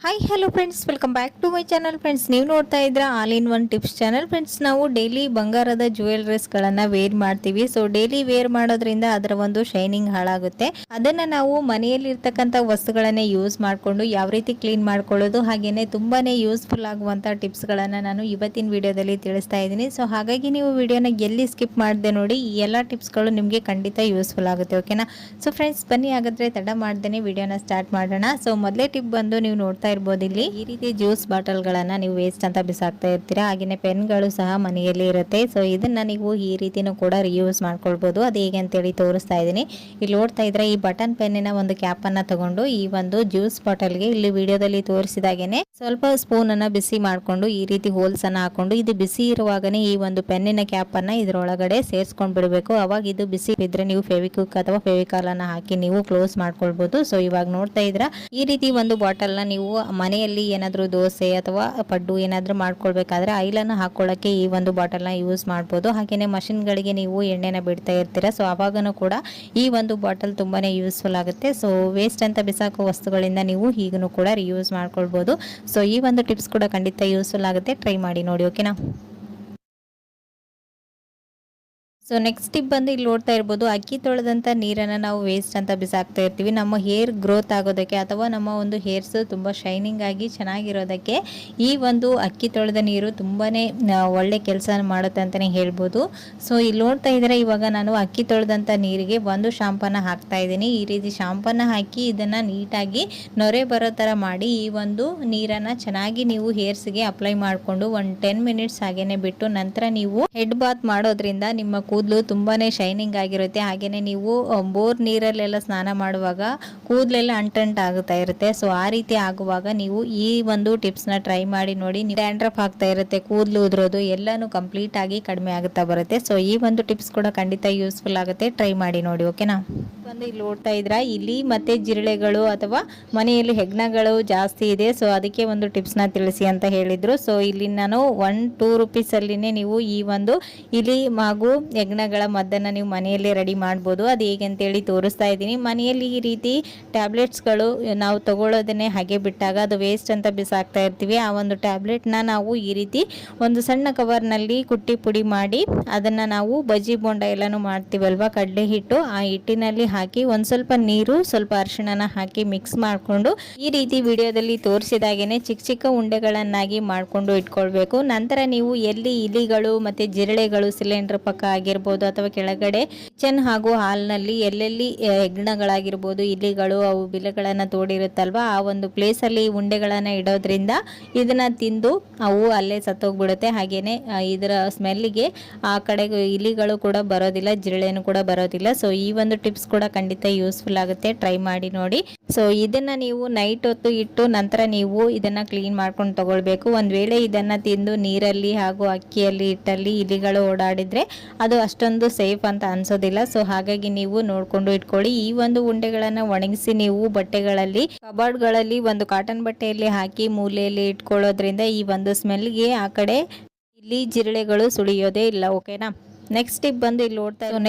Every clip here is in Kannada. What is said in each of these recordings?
Hi hello friends, welcome back to my channel. Friends, ನೀವು ನೋಡ್ತಾ ಇದ್ರ all in one tips channel. Friends, ನಾವು ಡೈಲಿ ಬಂಗಾರದ ಜ್ಯುವೆಲರೀಸ್ಗಳನ್ನು ವೇರ್ ಮಾಡ್ತೀವಿ. ಸೊ ಡೈಲಿ ವೇರ್ ಮಾಡೋದ್ರಿಂದ ಅದರ ಒಂದು ಶೈನಿಂಗ್ ಹಾಳಾಗುತ್ತೆ. ಅದನ್ನ ನಾವು ಮನೆಯಲ್ಲಿ ಇರ್ತಕ್ಕಂಥ ವಸ್ತುಗಳನ್ನೇ ಯೂಸ್ ಮಾಡಿಕೊಂಡು ಯಾವ ರೀತಿ ಕ್ಲೀನ್ ಮಾಡ್ಕೊಳ್ಳೋದು, ಹಾಗೇನೆ ತುಂಬಾನೇ ಯೂಸ್ಫುಲ್ ಆಗುವಂತ ಟಿಪ್ಸ್ ಗಳನ್ನ ನಾನು ಇವತ್ತಿನ ವಿಡಿಯೋದಲ್ಲಿ ತಿಳಿಸ್ತಾ ಇದ್ದೀನಿ. ಸೊ ಹಾಗಾಗಿ ನೀವು ವಿಡಿಯೋನ ಎಲ್ಲಿ ಸ್ಕಿಪ್ ಮಾಡದೆ ನೋಡಿ. ಈ ಎಲ್ಲ ಟಿಪ್ಸ್ಗಳು ನಿಮಗೆ ಖಂಡಿತ ಯೂಸ್ಫುಲ್ ಆಗುತ್ತೆ. ಓಕೆನಾ? ಸೊ ಫ್ರೆಂಡ್ಸ್, ಬನ್ನಿ ಹಾಗಾದ್ರೆ ತಡ ಮಾಡ್ದೇನೆ ವಿಡಿಯೋನ ಸ್ಟಾರ್ಟ್ ಮಾಡೋಣ. ಸೊ ಮೊದಲೇ ಟಿಪ್ ಬಂದು ನೀವು ನೋಡ್ತಾ ಇರಬಹುದು, ಇಲ್ಲಿ ಈ ರೀತಿ ಜ್ಯೂಸ್ ಬಾಟಲ್ ಗಳನ್ನ ನೀವು ವೇಸ್ಟ್ ಅಂತ ಬಿಸಾಕ್ತಾ ಇರ್ತೀರಾ. ಹಾಗೇನೆ ಪೆನ್ಗಳು ಸಹ ಮನೆಯಲ್ಲಿ ಇರುತ್ತೆ. ಸೊ ಇದನ್ನ ನೀವು ಈ ರೀತಿನೂ ಕೂಡ ರಿಯೂಸ್ ಮಾಡ್ಕೊಳ್ಬಹುದು. ಅದು ಹೇಗೆ ಅಂತೇಳಿ ತೋರಿಸ್ತಾ ಇದ್ದೀನಿ. ಇಲ್ಲಿ ನೋಡ್ತಾ ಇದ್ರೆ ಈ ಬಟನ್ ಪೆನ್ನಿನ ಒಂದು ಕ್ಯಾಪ್ ಅನ್ನ ತಗೊಂಡು ಈ ಒಂದು ಜ್ಯೂಸ್ ಬಾಟಲ್ಗೆ ಇಲ್ಲಿ ವಿಡಿಯೋದಲ್ಲಿ ತೋರಿಸಿದಾಗೇನೆ ಸ್ವಲ್ಪ ಸ್ಪೂನ್ ಅನ್ನ ಬಿಸಿ ಮಾಡ್ಕೊಂಡು ಈ ರೀತಿ ಹೋಲ್ಸ್ ಅನ್ನ ಹಾಕೊಂಡು, ಇದು ಬಿಸಿ ಇರುವಾಗನೇ ಈ ಒಂದು ಪೆನ್ನಿನ ಕ್ಯಾಪ್ ಅನ್ನ ಇದರೊಳಗಡೆ ಸೇರಿಸ್ಕೊಂಡ್ ಬಿಡಬೇಕು. ಅವಾಗ ಇದು ಬಿಸಿ ಇದ್ರೆ ನೀವು ಫೆವಿಕ್ವಿಕ್ ಅಥವಾ ಫೆವಿಕಾಲ್ ಅನ್ನ ಹಾಕಿ ನೀವು ಕ್ಲೋಸ್ ಮಾಡ್ಕೊಳ್ಬಹುದು. ಸೊ ಇವಾಗ ನೋಡ್ತಾ ಇದ್ರ ಈ ರೀತಿ ಒಂದು ಬಾಟಲ್ ನ ನೀವು ಮನೆಯಲ್ಲಿ ಏನಾದ್ರೂ ದೋಸೆ ಅಥವಾ ಪಡ್ಡು ಏನಾದ್ರೂ ಮಾಡ್ಕೊಳ್ಬೇಕಾದ್ರೆ ಐಲನ್ನ ಹಾಕೊಳ್ಳಕ್ಕೆ ಈ ಒಂದು ಬಾಟಲ್ ನ ಯೂಸ್ ಮಾಡಬಹುದು. ಹಾಗೇನೆ ಮಷಿನ್ ಗಳಿಗೆ ನೀವು ಎಣ್ಣೆನ ಬಿಡ್ತಾ ಇರ್ತೀರಾ. ಸೊ ಅವಾಗನು ಕೂಡ ಈ ಒಂದು ಬಾಟಲ್ ತುಂಬಾನೇ ಯೂಸ್ಫುಲ್ ಆಗುತ್ತೆ. ಸೊ ವೇಸ್ಟ್ ಅಂತ ಬಿಸಾಕೋ ವಸ್ತುಗಳಿಂದ ನೀವು ಈಗನು ಕೂಡ ರಿಯೂಸ್ ಮಾಡ್ಕೊಳ್ಬಹುದು. ಸೊ ಈ ಒಂದು ಟಿಪ್ಸ್ ಕೂಡ ಖಂಡಿತ ಯೂಸ್ಫುಲ್ ಆಗುತ್ತೆ. ಟ್ರೈ ಮಾಡಿ ನೋಡಿ. ಓಕೆನಾ? ಸೊ ನೆಕ್ಸ್ಟ್ ಟಿಪ್ ಬಂದು ಇಲ್ಲಿ ನೋಡ್ತಾ ಇರ್ಬೋದು, ಅಕ್ಕಿ ತೊಳೆದಂಥ ನೀರನ್ನು ನಾವು ವೇಸ್ಟ್ ಅಂತ ಬಿಸಾಕ್ತಾ ಇರ್ತೀವಿ. ನಮ್ಮ ಹೇರ್ ಗ್ರೋತ್ ಆಗೋದಕ್ಕೆ ಅಥವಾ ನಮ್ಮ ಒಂದು ಹೇರ್ಸ್ ತುಂಬ ಶೈನಿಂಗ್ ಆಗಿ ಚೆನ್ನಾಗಿರೋದಕ್ಕೆ ಈ ಒಂದು ಅಕ್ಕಿ ತೊಳೆದ ನೀರು ತುಂಬಾ ಒಳ್ಳೆ ಕೆಲಸ ಮಾಡುತ್ತೆ ಅಂತಲೇ ಹೇಳ್ಬೋದು. ಸೊ ಇಲ್ಲಿ ನೋಡ್ತಾ ಇದ್ದಾರೆ, ಇವಾಗ ನಾನು ಅಕ್ಕಿ ತೊಳೆದಂಥ ನೀರಿಗೆ ಒಂದು ಶಾಂಪನ್ನ ಹಾಕ್ತಾ ಇದ್ದೀನಿ. ಈ ರೀತಿ ಶಾಂಪನ್ನ ಹಾಕಿ ಇದನ್ನು ನೀಟಾಗಿ ನೊರೆ ಬರೋ ಥರ ಮಾಡಿ ಈ ಒಂದು ನೀರನ್ನು ಚೆನ್ನಾಗಿ ನೀವು ಹೇರ್ಸ್ಗೆ ಅಪ್ಲೈ ಮಾಡಿಕೊಂಡು ಒಂದು 10 ಮಿನಿಟ್ಸ್ ಹಾಗೇನೆ ಬಿಟ್ಟು ನಂತರ ನೀವು ಹೆಡ್ ಬಾತ್ ಮಾಡೋದ್ರಿಂದ ನಿಮ್ಮ ಕೂದಲು ತುಂಬಾನೇ ಶೈನಿಂಗ್ ಆಗಿರುತ್ತೆ. ಹಾಗೇನೆ ನೀವು ಬೋರ್ ನೀರಲ್ಲೆಲ್ಲ ಸ್ನಾನ ಮಾಡುವಾಗ ಕೂದಲೆಲ್ಲ ಅಂಟಂಟ್ ಆಗುತ್ತಾ ಇರುತ್ತೆ. ಸೊ ಆ ರೀತಿ ಆಗುವಾಗ ನೀವು ಈ ಒಂದು ಟಿಪ್ಸ್ ನ ಟ್ರೈ ಮಾಡಿ ನೋಡಿ. ಡ್ಯಾಂಡ್ರಫ್ ಆಗ್ತಾ ಇರುತ್ತೆ, ಕೂದಲು ಉದುರೋದು ಎಲ್ಲಾನು ಕಂಪ್ಲೀಟ್ ಆಗಿ ಕಡಿಮೆ ಆಗುತ್ತಾ ಬರುತ್ತೆ. ಸೊ ಈ ಒಂದು ಟಿಪ್ಸ್ ಕೂಡ ಖಂಡಿತ ಯೂಸ್ಫುಲ್ ಆಗುತ್ತೆ. ಟ್ರೈ ಮಾಡಿ ನೋಡಿ. ಓಕೆನಾ? ಬಂದು ಇಲ್ಲಿ ನೋಡ್ತಾ ಇದ್ರ ಇಲ್ಲಿ ಮತ್ತೆ ಜಿರಳೆಗಳು ಅಥವಾ ಮನೆಯಲ್ಲಿ ಹೆಗ್ಣಗಳು ಜಾಸ್ತಿ ಇದೆ. ಸೊ ಅದಕ್ಕೆ ಒಂದು ಟಿಪ್ಸ್ ನ ತಿಳಿಸಿ ಅಂತ ಹೇಳಿದ್ರು. ಸೊ ಇಲ್ಲಿ ನಾನು 1-2 ರೂಪೀಸ್ ಅಲ್ಲಿನೇ ನೀವು ಈ ಒಂದು ಇಲಿ ಹಾಗೂ ಹೆಗ್ಣಗಳ ಮದ್ದನ್ನ ನೀವು ಮನೆಯಲ್ಲಿ ರೆಡಿ ಮಾಡ್ಬೋದು. ಅದು ಹೇಗೆ ಅಂತೇಳಿ ತೋರಿಸ್ತಾ ಇದ್ದೀನಿ. ಮನೆಯಲ್ಲಿ ಈ ರೀತಿ ಟ್ಯಾಬ್ಲೆಟ್ಸ್ಗಳು ನಾವು ತಗೊಳ್ಳೋದನ್ನೇ ಹಾಗೆ ಬಿಟ್ಟಾಗ ಅದು ವೇಸ್ಟ್ ಅಂತ ಬಿಸಾಕ್ತಾ ಇರ್ತೀವಿ. ಆ ಒಂದು ಟ್ಯಾಬ್ಲೆಟ್ನ ನಾವು ಈ ರೀತಿ ಒಂದು ಸಣ್ಣ ಕವರ್ನಲ್ಲಿ ಕುಟ್ಟಿ ಪುಡಿ ಮಾಡಿ ಅದನ್ನ ನಾವು ಬಜ್ಜಿ ಬೋಂಡ ಎಲ್ಲಾನು ಮಾಡ್ತೀವಲ್ವಾ, ಕಡಲೆ ಹಿಟ್ಟು, ಆ ಹಿಟ್ಟಿನಲ್ಲಿ ಹಾಕಿ ಒಂದ್ ಸ್ವಲ್ಪ ನೀರು, ಸ್ವಲ್ಪ ಅರಿಶಿಣನ ಹಾಕಿ ಮಿಕ್ಸ್ ಮಾಡಿಕೊಂಡು ಈ ರೀತಿ ವಿಡಿಯೋದಲ್ಲಿ ತೋರಿಸಿದಾಗೇನೆ ಚಿಕ್ಕ ಚಿಕ್ಕ ಉಂಡೆಗಳನ್ನಾಗಿ ಮಾಡ್ಕೊಂಡು ಇಟ್ಕೊಳ್ಬೇಕು. ನಂತರ ನೀವು ಎಲ್ಲಿ ಇಲಿಗಳು ಮತ್ತೆ ಜಿರಳೆಗಳು ಸಿಲಿಂಡರ್ ಪಕ್ಕ ಆಗಿರ್ಬೋದು ಅಥವಾ ಕೆಳಗಡೆ ಕಿಚನ್ ಹಾಗೂ ಹಾಲ್ನಲ್ಲಿ ಎಲ್ಲೆಲ್ಲಿ ಹೆಗ್ಣಗಳಾಗಿರ್ಬೋದು, ಇಲಿಗಳು ಅವು ಬಿಲೆಗಳನ್ನ ತೋಡಿರುತ್ತಲ್ವಾ, ಆ ಒಂದು ಪ್ಲೇಸ್ ಅಲ್ಲಿ ಉಂಡೆಗಳನ್ನ ಇಡೋದ್ರಿಂದ ಇದನ್ನ ತಿಂದು ಅವು ಅಲ್ಲೇ ಸತ್ತೋಗ್ಬಿಡುತ್ತೆ. ಹಾಗೇನೆ ಇದರ ಸ್ಮೆಲ್ಗೆ ಆ ಕಡೆ ಇಲಿಗಳು ಕೂಡ ಬರೋದಿಲ್ಲ, ಜಿರಳೆನೂ ಕೂಡ ಬರೋದಿಲ್ಲ. ಸೊ ಈ ಒಂದು ಟಿಪ್ಸ್ ಕೂಡ ಖಂಡಿತ ಯೂಸ್ಫುಲ್ ಆಗುತ್ತೆ. ಟ್ರೈ ಮಾಡಿ ನೋಡಿ. ಸೊ ಇದನ್ನ ನೀವು ನೈಟ್ ಹೊತ್ತು ಇಟ್ಟು ನಂತರ ನೀವು ಇದನ್ನ ಕ್ಲೀನ್ ಮಾಡ್ಕೊಂಡು ತಗೊಳ್ಬೇಕು. ಒಂದ್ ವೇಳೆ ಇದನ್ನ ತಿಂದು ನೀರಲ್ಲಿ ಹಾಗೂ ಅಕ್ಕಿಯಲ್ಲಿ ಹಿಟ್ಟಲ್ಲಿ ಇಲಿಗಳು ಓಡಾಡಿದ್ರೆ ಅದು ಅಷ್ಟೊಂದು ಸೇಫ್ ಅಂತ ಅನ್ಸೋದಿಲ್ಲ. ಸೊ ಹಾಗಾಗಿ ನೀವು ನೋಡ್ಕೊಂಡು ಇಟ್ಕೊಳ್ಳಿ. ಈ ಒಂದು ಉಂಡೆಗಳನ್ನ ಒಣಗಿಸಿ ನೀವು ಬಟ್ಟೆಗಳಲ್ಲಿ, ಕಬಾರ್ಡ್ಗಳಲ್ಲಿ ಒಂದು ಕಾಟನ್ ಬಟ್ಟೆಯಲ್ಲಿ ಹಾಕಿ ಮೂಲೆಯಲ್ಲಿ ಇಟ್ಕೊಳ್ಳೋದ್ರಿಂದ ಈ ಒಂದು ಸ್ಮೆಲ್ಗೆ ಆ ಕಡೆ ಇಲ್ಲಿ ಜಿರಳೆಗಳು ಸುಳಿಯೋದೇ ಇಲ್ಲ. ಓಕೆನಾ? ನೆಕ್ಸ್ಟ್ ಟಿಪ್ ಬಂದು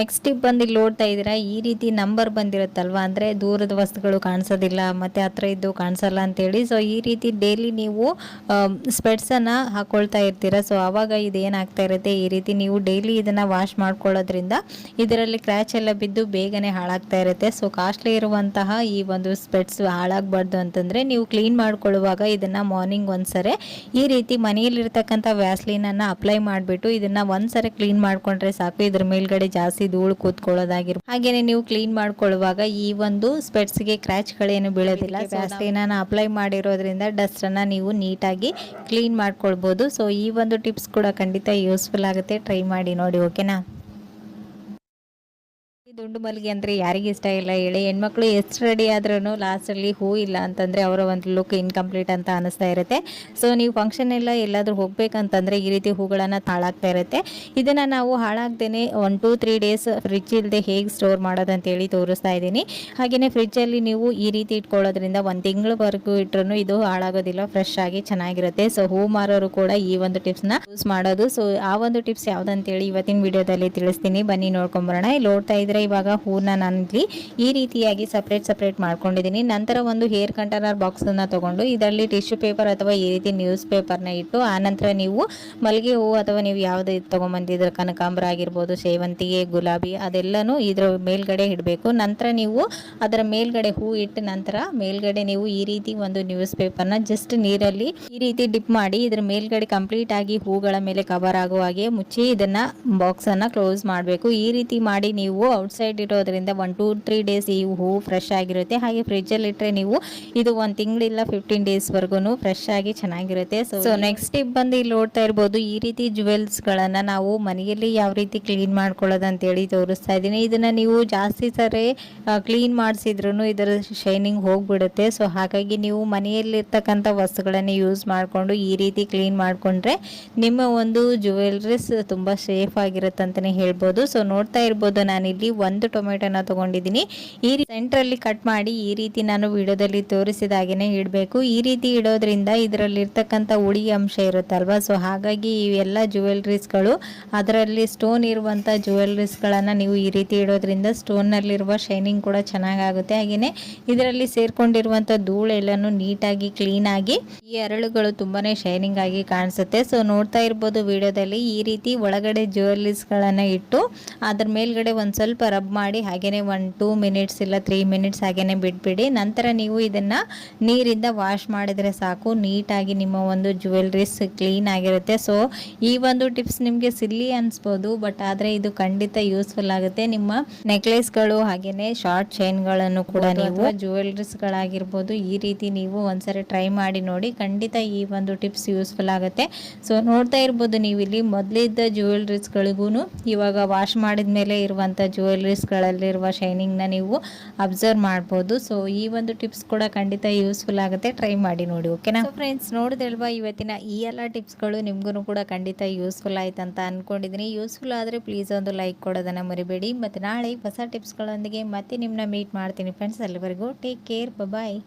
ಇಲ್ಲಿ ನೋಡ್ತಾ ಇದ್ದೀರಾ, ಈ ರೀತಿ ನಂಬರ್ ಬಂದಿರುತ್ತಲ್ವಾ, ಅಂದ್ರೆ ದೂರದ ವಸ್ತುಗಳು ಕಾಣಿಸೋದಿಲ್ಲ ಮತ್ತೆ ಹತ್ರ ಇದ್ದು ಕಾಣಿಸಲ್ಲ ಅಂತೇಳಿ. ಸೊ ಈ ರೀತಿ ಡೈಲಿ ನೀವು ಸ್ಪೆಟ್ಸ್ ಅನ್ನ ಹಾಕೊಳ್ತಾ ಇರ್ತೀರಾ. ಸೊ ಅವಾಗ ಇದೇನಾಗ್ತಾ ಇರುತ್ತೆ, ಈ ರೀತಿ ನೀವು ಡೈಲಿ ಇದನ್ನ ವಾಶ್ ಮಾಡ್ಕೊಳ್ಳೋದ್ರಿಂದ ಇದರಲ್ಲಿ ಕ್ರ್ಯಾಚ್ ಎಲ್ಲ ಬಿದ್ದು ಬೇಗನೆ ಹಾಳಾಗ್ತಾ ಇರುತ್ತೆ. ಸೊ ಕಾಸ್ಟ್ಲಿ ಇರುವಂತಹ ಈ ಒಂದು ಸ್ಪೆಟ್ಸ್ ಹಾಳಾಗಬಾರ್ದು ಅಂತಂದ್ರೆ ನೀವು ಕ್ಲೀನ್ ಮಾಡ್ಕೊಳ್ಳುವಾಗ ಇದನ್ನ ಮಾರ್ನಿಂಗ್ ಒಂದ್ಸರಿ ಈ ರೀತಿ ಮನೆಯಲ್ಲಿರ್ತಕ್ಕಂಥ ವ್ಯಾಸ್ಲಿನ್ ಅನ್ನ ಅಪ್ಲೈ ಮಾಡಿಬಿಟ್ಟು ಇದನ್ನ ಒಂದ್ಸರಿ ಕ್ಲೀನ್ ಮಾಡ್ಕೊಂಡ್ರೆ ಸಾಕು. ಇದ್ರ ಮೇಲ್ಗಡೆ ಜಾಸ್ತಿ ಧೂಳು ಕೂತ್ಕೊಳ್ಳೋದಾಗಿರ್ಬೋದು. ಹಾಗೇನೆ ನೀವು ಕ್ಲೀನ್ ಮಾಡ್ಕೊಳ್ಳುವಾಗ ಈ ಒಂದು ಸ್ಪೆಟ್ಸ್ ಗೆ ಕ್ರ್ಯಾಚ್ ಗಳೇನು ಬೀಳೋದಿಲ್ಲ. ವ್ಯಾಸ್ಲಿನ್ ಅಪ್ಲೈ ಮಾಡಿರೋದ್ರಿಂದ ಡಸ್ಟ್ ಅನ್ನ ನೀವು ನೀಟಾಗಿ ಕ್ಲೀನ್ ಮಾಡ್ಕೊಳ್ಬಹುದು. ಸೊ ಈ ಒಂದು ಟಿಪ್ಸ್ ಕೂಡ ಖಂಡಿತ ಯೂಸ್ಫುಲ್ ಆಗುತ್ತೆ. ಟ್ರೈ ಮಾಡಿ ನೋಡಿ. ಓಕೆನಾ? ದುಂಡು ಮಲ್ಲಿಗೆ ಅಂದ್ರೆ ಯಾರಿಗೆ ಇಷ್ಟ ಇಲ್ಲ ಹೇಳಿ. ಹೆಣ್ಮಕ್ಳು ಎಷ್ಟು ರೆಡಿ ಆದ್ರೂ ಲಾಸ್ಟ್ ಅಲ್ಲಿ ಹೂ ಇಲ್ಲ ಅಂತಂದ್ರೆ ಅವರ ಒಂದು ಲುಕ್ ಇನ್ಕಂಪ್ಲೀಟ್ ಅಂತ ಅನಿಸ್ತಾ ಇರುತ್ತೆ. ಸೊ ನೀವು ಫಂಕ್ಷನ್ ಎಲ್ಲ ಎಲ್ಲಾದ್ರೂ ಹೋಗ್ಬೇಕಂತಂದ್ರೆ ಈ ರೀತಿ ಹೂಗಳನ್ನ ಹಾಳಾಗ್ತಾ ಇರುತ್ತೆ. ಇದನ್ನ ನಾವು ಹಾಳಾಗ್ದೇನೆ 1-2-3 ಡೇಸ್ ಫ್ರಿಜ್ ಇಲ್ಲದೆ ಹೇಗೆ ಸ್ಟೋರ್ ಮಾಡೋದಂತ ಹೇಳಿ ತೋರಿಸ್ತಾ ಇದ್ದೀನಿ. ಹಾಗೇನೆ ಫ್ರಿಜ್ ಅಲ್ಲಿ ನೀವು ಈ ರೀತಿ ಇಟ್ಕೊಳ್ಳೋದ್ರಿಂದ 1 ತಿಂಗಳವರೆಗೂ ಇಟ್ರು ಇದು ಹಾಳಾಗೋದಿಲ್ಲ, ಫ್ರೆಶ್ ಆಗಿ ಚೆನ್ನಾಗಿರುತ್ತೆ. ಸೊ ಹೂ ಮಾರೋರು ಕೂಡ ಈ ಒಂದು ಟಿಪ್ಸ್ ನ ಯೂಸ್ ಮಾಡೋದು. ಸೊ ಆ ಒಂದು ಟಿಪ್ಸ್ ಯಾವ್ದಂತೇಳಿ ಇವತ್ತಿನ ವಿಡಿಯೋದಲ್ಲಿ ತಿಳಿಸ್ತೀನಿ. ಬನ್ನಿ ನೋಡ್ಕೊಂಬರೋಣ. ಇಲ್ಲಿ ನೋಡ್ತಾ ಇದ್ರೆ ಇವಾಗ ಹೂನ ನಾನಿಲ್ಲಿ ಈ ರೀತಿಯಾಗಿ ಸಪ್ರೇಟ್ ಮಾಡ್ಕೊಂಡಿದ್ದೀನಿ. ನಂತರ ಒಂದು ಹೇರ್ ಕಂಟೈನರ್ ಬಾಕ್ಸನ್ನು ತೊಗೊಂಡು ಇದರಲ್ಲಿ ಟಿಶ್ಯೂ ಪೇಪರ್ ಅಥವಾ ಈ ರೀತಿ ನ್ಯೂಸ್ ಪೇಪರ್ನ ಇಟ್ಟು ಆನಂತರ ನೀವು ಮಲ್ಲಿಗೆ ಹೂವು ಅಥವಾ ನೀವು ಯಾವುದೇ ತೊಗೊಂಬಂದಿದ್ರೆ ಕನಕಾಂಬರ ಆಗಿರ್ಬೋದು, ಸೇವಂತಿಗೆ, ಗುಲಾಬಿ ಅದೆಲ್ಲನೂ ಇದ್ರ ಮೇಲ್ಗಡೆ ಇಡಬೇಕು. ನಂತರ ನೀವು ಅದರ ಮೇಲ್ಗಡೆ ಹೂ ಇಟ್ಟು ನಂತರ ಮೇಲ್ಗಡೆ ನೀವು ಈ ರೀತಿ ಒಂದು ನ್ಯೂಸ್ ಪೇಪರ್ನ ಜಸ್ಟ್ ನೀರಲ್ಲಿ ಈ ರೀತಿ ಡಿಪ್ ಮಾಡಿ ಇದ್ರ ಮೇಲ್ಗಡೆ ಕಂಪ್ಲೀಟ್ ಆಗಿ ಹೂಗಳ ಮೇಲೆ ಕವರ್ ಆಗುವ ಹಾಗೆ ಮುಚ್ಚಿ ಇದನ್ನ ಬಾಕ್ಸ್ ಅನ್ನ ಕ್ಲೋಸ್ ಮಾಡಬೇಕು. ಈ ರೀತಿ ಮಾಡಿ ನೀವು ಔಟ್ಸೈಡ್ ಇರೋದ್ರಿಂದ 1-2-3 ಡೇಸ್ ಈ ಹೂ ಫ್ರೆಶ್ ಆಗಿರುತ್ತೆ. ಹಾಗೆ ಫ್ರಿಜ್ ಅಲ್ಲಿ ಇಟ್ಟರೆ ನೀವು ಇದು 1 ತಿಂಗಳಿಲ್ಲ 15 ಡೇಸ್ ವರ್ಗು ಫ್ರೆಶ್ ಆಗಿ ಚೆನ್ನಾಗಿರುತ್ತೆ. ಸೊ ನೆಕ್ಸ್ಟ್ ಟಿಪ್ ಬಂದು ಇಲ್ಲಿ ನೋಡ್ತಾ ಇರ್ಬೋದು, ಈ ರೀತಿ ಜುವೆಲ್ಸ್ ಗಳನ್ನ ನಾವು ಮನೆಯಲ್ಲಿ ಯಾವ ರೀತಿ ಕ್ಲೀನ್ ಮಾಡ್ಕೊಳ್ಳೋದು ಅಂತೇಳಿ ತೋರಿಸ್ತಾ ಇದ್ದೀನಿ. ಇದನ್ನ ನೀವು ಜಾಸ್ತಿ ಸರಿ ಕ್ಲೀನ್ ಮಾಡಿಸಿದ್ರು ಇದರ ಶೈನಿಂಗ್ ಹೋಗ್ಬಿಡುತ್ತೆ. ಸೊ ಹಾಗಾಗಿ ನೀವು ಮನೆಯಲ್ಲಿರ್ತಕ್ಕಂಥ ವಸ್ತುಗಳನ್ನ ಯೂಸ್ ಮಾಡಿಕೊಂಡು ಈ ರೀತಿ ಕ್ಲೀನ್ ಮಾಡಿಕೊಂಡ್ರೆ ನಿಮ್ಮ ಒಂದು ಜುವೆಲ್ರೀಸ್ ತುಂಬ ಸೇಫ್ ಆಗಿರುತ್ತೆ ಅಂತಲೇ ಹೇಳ್ಬೋದು. ಸೊ ನೋಡ್ತಾ ಇರ್ಬೋದು, ನಾನಿಲ್ಲಿ ಒಂದು ಟೊಮೆಟೊನ ತೊಗೊಂಡಿದ್ದೀನಿ. ಈ ಸೆಂಟ್ರಲ್ಲಿ ಕಟ್ ಮಾಡಿ ಈ ರೀತಿ ನಾನು ವಿಡಿಯೋದಲ್ಲಿ ತೋರಿಸಿದ ಹಾಗೆಯೇ ಇಡಬೇಕು. ಈ ರೀತಿ ಇಡೋದ್ರಿಂದ ಇದರಲ್ಲಿರ್ತಕ್ಕಂಥ ಹುಳಿ ಅಂಶ ಇರುತ್ತಲ್ವ, ಸೊ ಹಾಗಾಗಿ ಇವೆಲ್ಲ ಜುವೆಲ್ರೀಸ್ಗಳು ಅದರಲ್ಲಿ ಸ್ಟೋನ್ ಇರುವಂಥ ಜುವೆಲ್ರೀಸ್ಗಳನ್ನು ನೀವು ಈ ರೀತಿ ಇಡೋದ್ರಿಂದ ಸ್ಟೋನ್ನಲ್ಲಿರುವ ಶೈನಿಂಗ್ ಕೂಡ ಚೆನ್ನಾಗಾಗುತ್ತೆ. ಹಾಗೆಯೇ ಇದರಲ್ಲಿ ಸೇರ್ಕೊಂಡಿರುವಂಥ ಧೂಳೆಲ್ಲನೂ ನೀಟಾಗಿ ಕ್ಲೀನಾಗಿ ಈ ಹರಳುಗಳು ತುಂಬಾ ಶೈನಿಂಗ್ ಆಗಿ ಕಾಣಿಸುತ್ತೆ. ಸೊ ನೋಡ್ತಾ ಇರ್ಬೋದು ವಿಡಿಯೋದಲ್ಲಿ ಈ ರೀತಿ ಒಳಗಡೆ ಜ್ಯುವೆಲ್ಲರೀಸ್ಗಳನ್ನು ಇಟ್ಟು ಅದ್ರ ಮೇಲ್ಗಡೆ ಒಂದು ಸ್ವಲ್ಪ ರಬ್ ಮಾಡಿ ಹಾಗೆಯೇ 1-2 ಮಿನಿಟ್ಸ್ ಇಲ್ಲ 3 ಮಿನಿಟ್ಸ್ ಹಾಗೆಯೇ ಬಿಟ್ಬಿಡಿ. ನಂತರ ನೀವು ಇದನ್ನು ನೀರಿಂದ ವಾಶ್ ಮಾಡಿದರೆ ಸಾಕು, ನೀಟಾಗಿ ನಿಮ್ಮ ಒಂದು ಜುವೆಲ್ರೀಸ್ ಕ್ಲೀನ್ ಆಗಿರುತ್ತೆ. ಸೊ ಈ ಒಂದು ಟಿಪ್ಸ್ ನಿಮಗೆ ಸಿಲ್ಲಿ ಅನಿಸ್ಬೋದು, ಬಟ್ ಆದರೆ ಇದು ಖಂಡಿತ ಯೂಸ್ಫುಲ್ ಆಗುತ್ತೆ. ನಿಮ್ಮ ನೆಕ್ಲೆಸ್ಗಳು ಹಾಗೆಯೇ ಶಾರ್ಟ್ ಚೈನ್ಗಳನ್ನು ಕೂಡ ನೀವು ಜುವೆಲ್ರೀಸ್ಗಳಾಗಿರ್ಬೋದು ಈ ರೀತಿ ನೀವು ಒಂದ್ಸರಿ ಟ್ರೈ ಮಾಡಿ ನೋಡಿ, ಖಂಡಿತ ಈ ಒಂದು ಟಿಪ್ಸ್ ಯೂಸ್ಫುಲ್ ಆಗುತ್ತೆ. ಸೊ ನೋಡ್ತಾ ಇರ್ಬೋದು ನೀವು ಇಲ್ಲಿ ಮೊದಲಿದ್ದ ಜುವೆಲ್ರೀಸ್ಗಳಿಗೂ ಇವಾಗ ವಾಶ್ ಮಾಡಿದ ಮೇಲೆ ಇರುವಂಥ ಜುವೆಲ್ರೀಸ್ಗಳಲ್ಲಿರುವ ಶೈನಿಂಗ್ನ ನೀವು ಅಬ್ಸರ್ವ್ ಮಾಡ್ಬೋದು. ಸೊ ಈ ಒಂದು ಟಿಪ್ಸ್ ಕೂಡ ಖಂಡಿತ ಯೂಸ್ಫುಲ್ ಆಗುತ್ತೆ, ಟ್ರೈ ಮಾಡಿ ನೋಡಿ. ಓಕೆನಾ ಫ್ರೆಂಡ್ಸ್, ನೋಡಿದಲ್ವಾ ಇವತ್ತಿನ ಈ ಎಲ್ಲ ಟಿಪ್ಸ್ಗಳು ನಿಮಗೂ ಕೂಡ ಖಂಡಿತ ಯೂಸ್ಫುಲ್ ಆಯ್ತು ಅಂತ ಅಂದ್ಕೊಂಡಿದ್ದೀನಿ. ಯೂಸ್ಫುಲ್ ಆದರೆ ಪ್ಲೀಸ್ ಒಂದು ಲೈಕ್ ಕೊಡೋದನ್ನು ಮರಿಬೇಡಿ. ಮತ್ತು ನಾಳೆ ಹೊಸ ಟಿಪ್ಸ್ಗಳೊಂದಿಗೆ ಮತ್ತೆ ನಿಮ್ಮನ್ನ ಮೀಟ್ ಮಾಡ್ತೀನಿ ಫ್ರೆಂಡ್ಸ್. ಅಲ್ಲಿವರೆಗೂ ಟೇಕ್ ಕೇರ್, ಬಾಯ್.